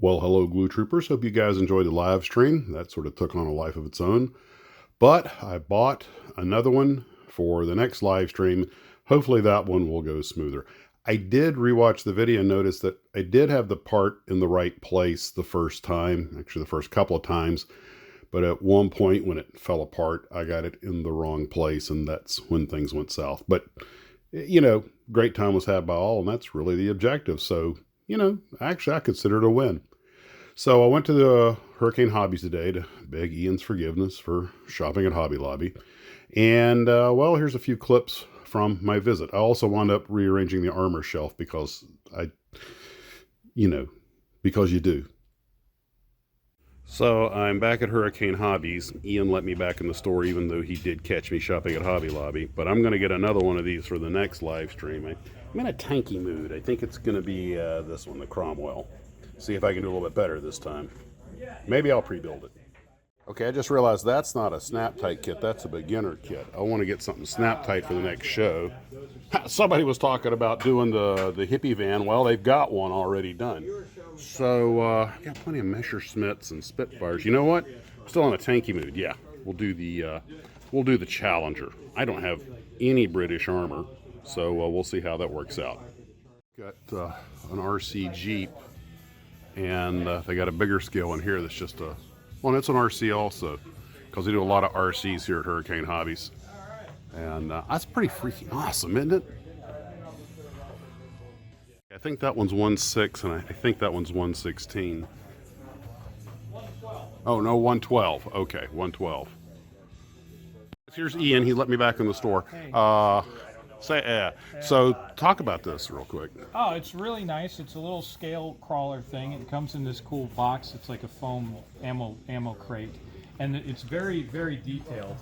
Well, hello, Glue Troopers. Hope you guys enjoyed the live stream. That sort of took on a life of its own. But I bought another one for the next live stream. Hopefully that one will go smoother. I did rewatch the video and notice that I did have the part in the right place the first time, actually the first couple of times. But at one point when it fell apart, I got it in the wrong place, and that's when things went south. But, you know, great time was had by all, and that's really the objective. So, you know, actually I consider it a win. So I went to the Hurricane Hobbies today to beg Ian's forgiveness for shopping at Hobby Lobby. And, well, here's a few clips from my visit. I also wound up rearranging the armor shelf because because you do. So I'm back at Hurricane Hobbies. Ian let me back in the store even though he did catch me shopping at Hobby Lobby. But I'm going to get another one of these for the next live stream. I'm in a tanky mood. I think it's going to be this one, the Cromwell. See if I can do a little bit better this time. Maybe I'll pre-build it. Okay, I just realized that's not a snap-tight kit. That's a beginner kit. I want to get something snap-tight for the next show. Somebody was talking about doing the hippie van. Well, they've got one already done. So, I've got plenty of Messerschmitts and Spitfires. You know what? I'm still in a tanky mood. Yeah, we'll do the Challenger. I don't have any British armor, so we'll see how that works out. Got an RC Jeep. And they got a bigger scale in here that's just well, it's an RC also, because they do a lot of RCs here at Hurricane Hobbies. And that's pretty freaking awesome, isn't it? I think that one's 1.6, and I think that one's 1.16. Oh, no, 112. Okay, 112. Here's Ian. He let me back in the store. So talk about this real quick. Oh, it's really nice. It's a little scale crawler thing. It comes in this cool box. It's like a foam ammo crate, and it's very, very detailed.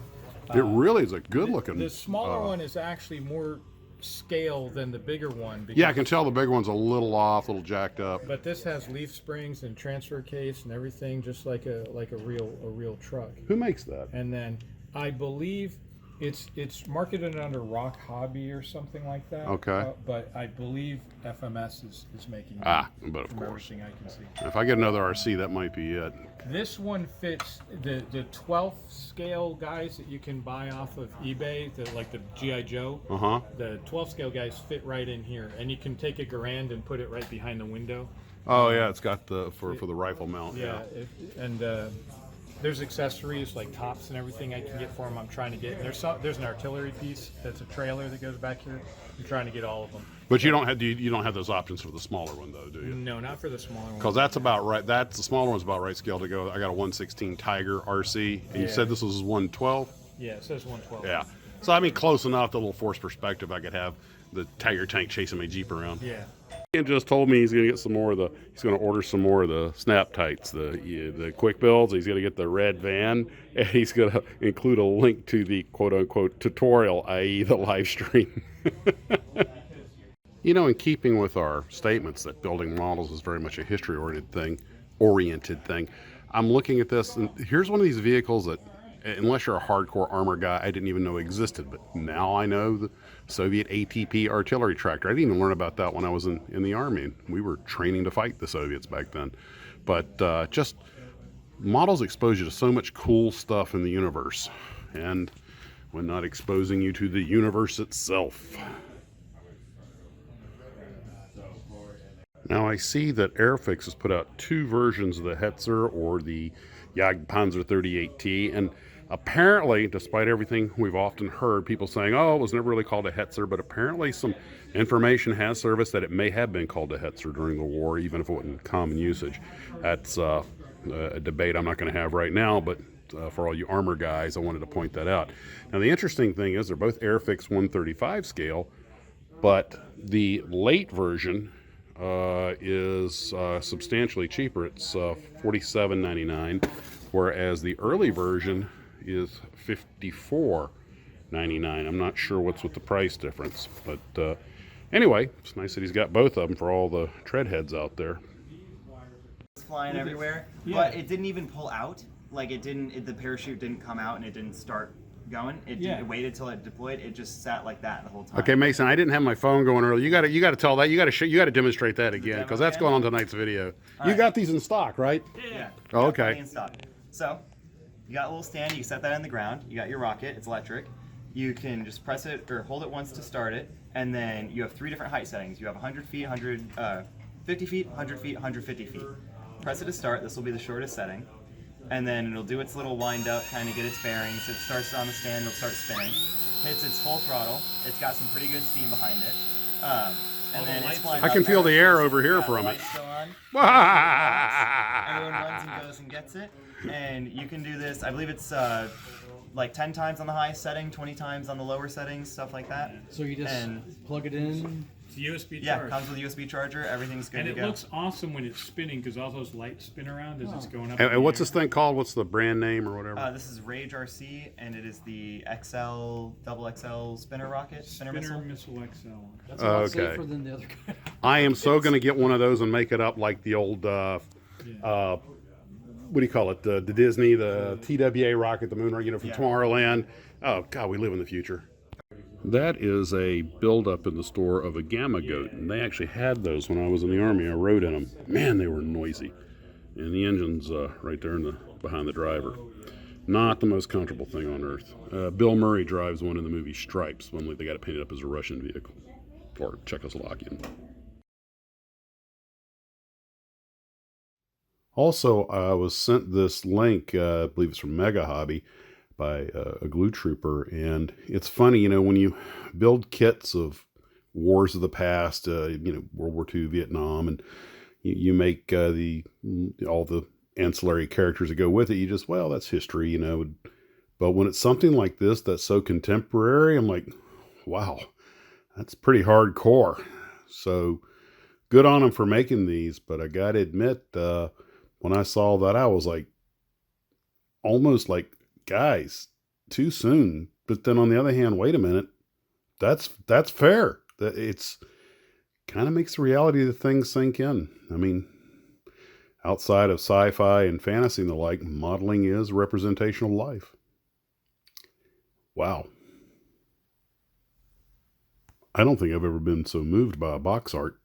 It really is a good looking. The smaller one is actually more scale than the bigger one. Yeah, I can tell the big one's a little off, a little jacked up. But this has leaf springs and transfer case and everything, just like a real truck. Who makes that? And then I believe it's marketed under Rock Hobby or something like that. Okay. But I believe FMS is making it. But of from course. everything I can see. If I get another RC, that might be it. This one fits the 12th scale guys that you can buy off of eBay, like the G.I. Joe. The 12th scale guys fit right in here, and you can take a Garand and put it right behind the window. Oh yeah, it's got for the rifle mount. Yeah, there's accessories like tops and everything I can get for them. I'm trying to get. There's an artillery piece that's a trailer that goes back here. I'm trying to get all of them. But you don't have those options for the smaller one though, do you? No, not for the smaller one. Because that's about right. The smaller one's about right scale to go. I got a 116 Tiger RC, and you said this was 112. Yeah, it says 112. Yeah, so I mean close enough. The little force perspective, I could have the Tiger tank chasing my Jeep around. Yeah. Ian just told me he's going to get some more of he's going to order some more of the snap tights, the quick builds. He's going to get the red van, and he's going to include a link to the quote unquote tutorial, i.e. the live stream. You know, in keeping with our statements that building models is very much a history-oriented thing, I'm looking at this, and here's one of these vehicles that, unless you're a hardcore armor guy, I didn't even know existed. But now I know the Soviet ATP artillery tractor. I didn't even learn about that when I was in the Army. We were training to fight the Soviets back then. But just models expose you to so much cool stuff in the universe. And when not exposing you to the universe itself. Now I see that Airfix has put out two versions of the Hetzer or the Jagdpanzer 38T, and apparently, despite everything we've often heard, people saying, oh, it was never really called a Hetzer, but apparently some information has surfaced that it may have been called a Hetzer during the war, even if it wasn't common usage. That's a debate I'm not going to have right now, but for all you armor guys, I wanted to point that out. Now, the interesting thing is they're both Airfix 135 scale, but the late version is substantially cheaper. It's $47.99, whereas the early version is $54.99. I'm not sure what's with the price difference, but anyway, it's nice that he's got both of them for all the tread heads out there. It's flying everywhere, but it didn't even pull out. Like the parachute didn't come out and it didn't start going. It waited till it deployed. It just sat like that the whole time. Okay, Mason, I didn't have my phone going earlier. You got to tell that. You got to demonstrate that again because that's going on tonight's video. You got these in stock, right? Yeah. Oh, okay. In stock. So, you got a little stand. You can set that in the ground. You got your rocket. It's electric. You can just press it or hold it once to start it, and then you have 3 different height settings. You have 100 feet, 50 feet, 100 feet, 150 feet. Press it to start. This will be the shortest setting. And then it'll do its little wind up, kind of get its bearings. It starts on the stand, it'll start spinning. Hits its full throttle. It's got some pretty good steam behind it. And then it's flying. I can feel the air over here from it. Everyone runs and goes and gets it. And you can do this, I believe it's like 10 times on the highest setting, 20 times on the lower settings, stuff like that. So you just plug it in? It's a USB charge. Yeah, comes with a USB charger. Everything's good and to go. it looks awesome when it's spinning because all those lights spin around as it's going up. And what's this thing called? What's the brand name or whatever? This is Rage RC, and it is the double XL spinner rocket. Spinner missile XL. That's a lot safer than the other guy. I am so going to get one of those and make it up like the old, what do you call it? The Disney, the TWA rocket, the moon rocket, from Tomorrowland. Oh, God, we live in the future. That is a build-up in the store of a Gamma Goat, and they actually had those when I was in the Army. I rode in them. Man, they were noisy. And the engine's right there behind the driver. Not the most comfortable thing on earth. Bill Murray drives one in the movie Stripes. When they got it painted up as a Russian vehicle. Or Czechoslovakian. Also, I was sent this link, I believe it's from Mega Hobby, by a glue trooper, and it's funny, when you build kits of wars of the past, World War II, Vietnam, and you make all the ancillary characters that go with it, you just, well, that's history, but when it's something like this that's so contemporary, I'm like, wow, that's pretty hardcore. So good on them for making these, but I gotta admit, when I saw that, I was like, almost like, guys, too soon. But then on the other hand, wait a minute, that's fair. It's kind of makes the reality of the thing sink in. I mean, outside of sci-fi and fantasy and the like, modeling is representational life. Wow. I don't think I've ever been so moved by a box art.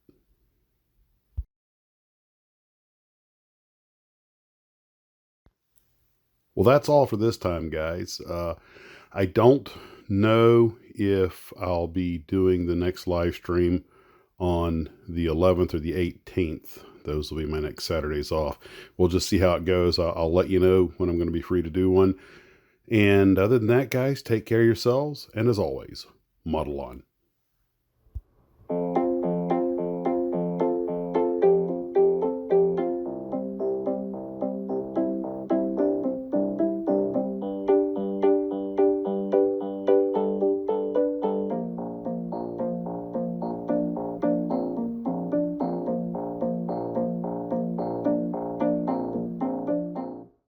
Well, that's all for this time, guys. I don't know if I'll be doing the next live stream on the 11th or the 18th. Those will be my next Saturdays off. We'll just see how it goes. I'll let you know when I'm going to be free to do one. And other than that, guys, take care of yourselves. And as always, model on.